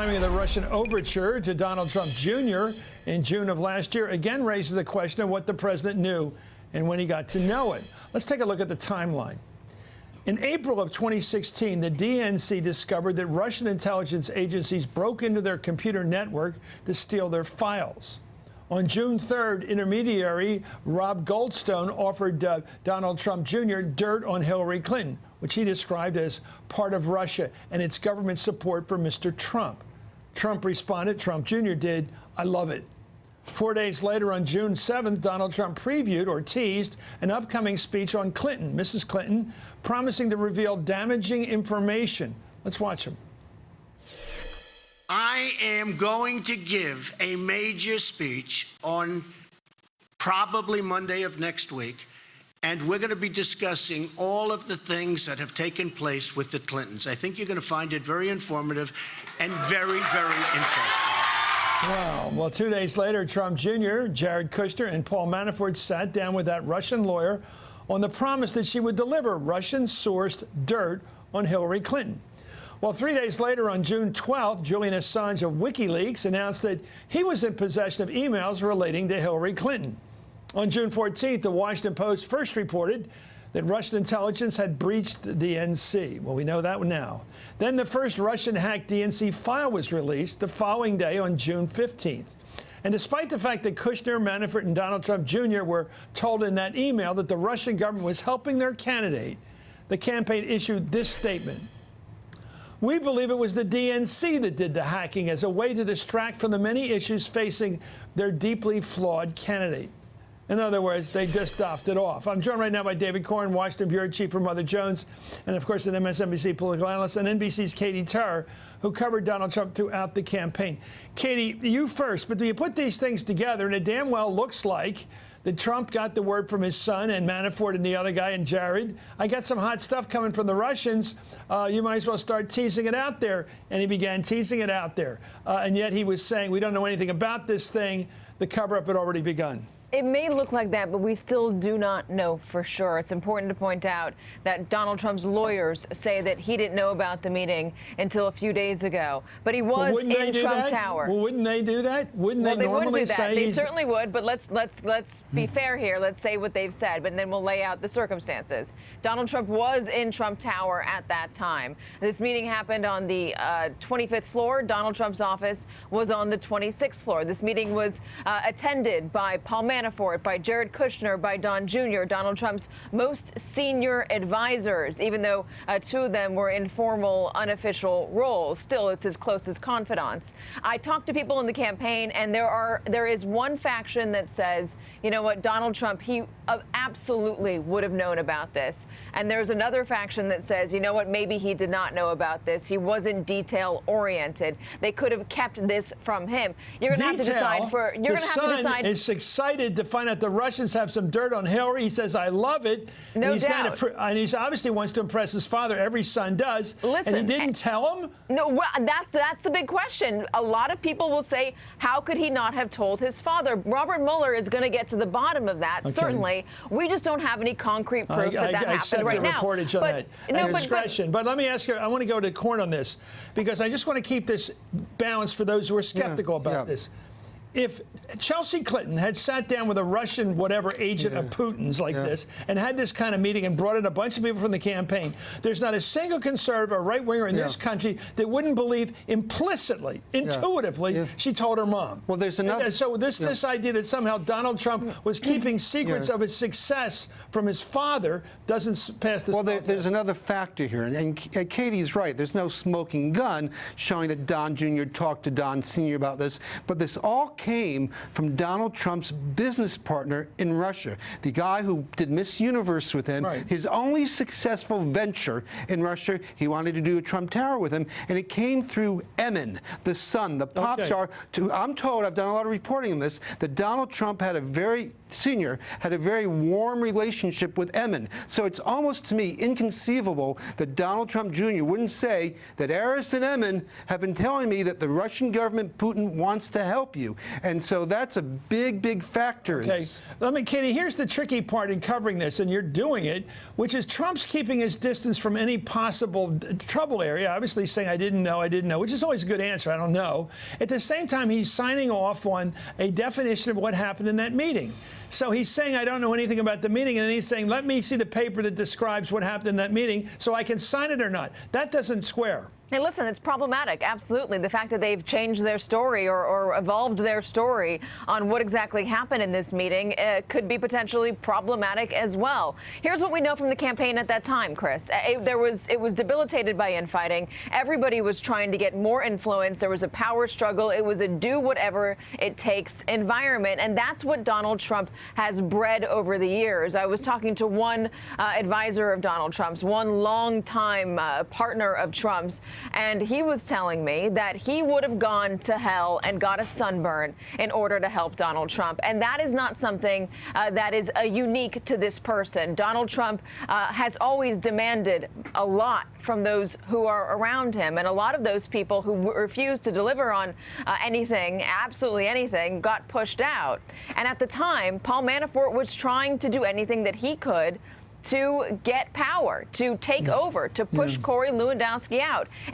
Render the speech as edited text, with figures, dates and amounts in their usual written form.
timing of the Russian overture to Donald Trump Jr. in June of last year again raises the question of what the president knew and when he got to know it. Let's take a look at the timeline. In April of 2016, the DNC discovered that Russian intelligence agencies broke into their computer network to steal their files. On June 3rd, intermediary Rob Goldstone offered Donald Trump Jr. dirt on Hillary Clinton, which he described as part of Russia and its government support for Mr. Trump. Trump responded, Trump Jr. did, I love it. 4 days later, on June 7th, Donald Trump previewed or teased an upcoming speech on Clinton, Mrs. Clinton, promising to reveal damaging information. Let's watch him. I am going to give a major speech on probably Monday of next week, and we're going to be discussing all of the things that have taken place with the Clintons. I think you're going to find it very informative and very, very interesting. Wow. Well, 2 days later, Trump Jr., Jared Kushner, and Paul Manafort sat down with that Russian lawyer on the promise that she would deliver Russian-sourced dirt on Hillary Clinton. Well, 3 days later, on June 12th, Julian Assange of WikiLeaks announced that he was in possession of emails relating to Hillary Clinton. On June 14th, the Washington Post first reported that Russian intelligence had breached the DNC. Well, we know that now. Then the first Russian-hacked DNC file was released the following day on June 15th. And despite the fact that Kushner, Manafort, and Donald Trump Jr. were told in that email that the Russian government was helping their candidate, the campaign issued this statement. We believe it was the DNC that did the hacking as a way to distract from the many issues facing their deeply flawed candidate. In other words, they just doffed it off. I'm joined right now by David Corn, Washington Bureau Chief for Mother Jones, and of course an MSNBC political analyst, and NBC's Katie Tur, who covered Donald Trump throughout the campaign. Katie, you first, but do you put these things together, and it damn well looks like that Trump got the word from his son and Manafort and the other guy and Jared. I got some hot stuff coming from the Russians. You might as well start teasing it out there. And he began teasing it out there. And yet he was saying, we don't know anything about this thing. The cover-up had already begun. It may look like that, but we still do not know for sure. It's important to point out that Donald Trump's lawyers say that he didn't know about the meeting until a few days ago. But he was in Trump Tower. Well, wouldn't they do that? Wouldn't they normally say? They certainly would, but let's be fair here. Let's say what they've said, but then we'll lay out the circumstances. Donald Trump was in Trump Tower at that time. This meeting happened on the 25th floor. Donald Trump's office was on the 26th floor. This meeting was attended by Paul Manafort, by Jared Kushner, by Don Jr., Donald Trump's most senior advisors, even though two of them were in formal, unofficial roles. Still, it's his closest confidants. I talked to people in the campaign, and there is one faction that says, you know what, Donald Trump, he absolutely would have known about this. And there's another faction that says, you know what, maybe he did not know about this. He wasn't detail-oriented. They could have kept this from him. You're going to have to decide for. You're going to have to decide. Is excited to find out the Russians have some dirt on Hillary. He says, I love it. No and doubt. And he obviously wants to impress his father. Every son does. Listen, and he didn't tell him? No, well, that's the big question. A lot of people will say, how could he not have told his father? Robert Mueller is going to get to the bottom of that, certainly. We just don't have any concrete proof that happened right now. Reportage on that. No, discretion. But let me ask you, I want to go to Corn on this, because I just want to keep this balanced for those who are skeptical about this. If Chelsea Clinton had sat down with a Russian whatever agent of Putin's like this and had this kind of meeting and brought in a bunch of people from the campaign, there's not a single conservative or right-winger in this country that wouldn't believe implicitly, intuitively, she told her mom. Well, there's another. So this idea that somehow Donald Trump was keeping secrets of his success from his father doesn't pass this. Well, there's another factor here, and Katie's right. There's no smoking gun showing that Don Jr. talked to Don Sr. about this, but this all came from Donald Trump's business partner in Russia, the guy who did Miss Universe with him. His only successful venture in Russia, he wanted to do a Trump Tower with him, and it came through Emin, the son, the pop star. I'm told, I've done a lot of reporting on this, that Donald Trump had a very warm relationship with Emin. So it's almost, to me, inconceivable that Donald Trump Jr. wouldn't say that Aris and Emin have been telling me that the Russian government, Putin, wants to help you. And so that's a big, big factor in Okay, this. Katie, here's the tricky part in covering this, and you're doing it, which is Trump's keeping his distance from any possible trouble area, obviously saying, I didn't know, which is always a good answer, I don't know. At the same time, he's signing off on a definition of what happened in that meeting. So he's saying, I don't know anything about the meeting, and then he's saying, let me see the paper that describes what happened in that meeting so I can sign it or not. That doesn't square. Hey, listen, it's problematic, absolutely. The fact that they've changed their story or evolved their story on what exactly happened in this meeting could be potentially problematic as well. Here's what we know from the campaign at that time, Chris. It was debilitated by infighting. Everybody was trying to get more influence. There was a power struggle. It was a do whatever it takes environment. And that's what Donald Trump has bred over the years. I was talking to one advisor of Donald Trump's, one longtime partner of Trump's, and he was telling me that he would have gone to hell and got a sunburn in order to help Donald Trump. And that is not something that is unique to this person. Donald Trump has always demanded a lot from those who are around him. And a lot of those people who refused to deliver on anything, absolutely anything, got pushed out. And at the time, Paul Manafort was trying to do anything that he could to get power, to take over, to push Corey Lewandowski out.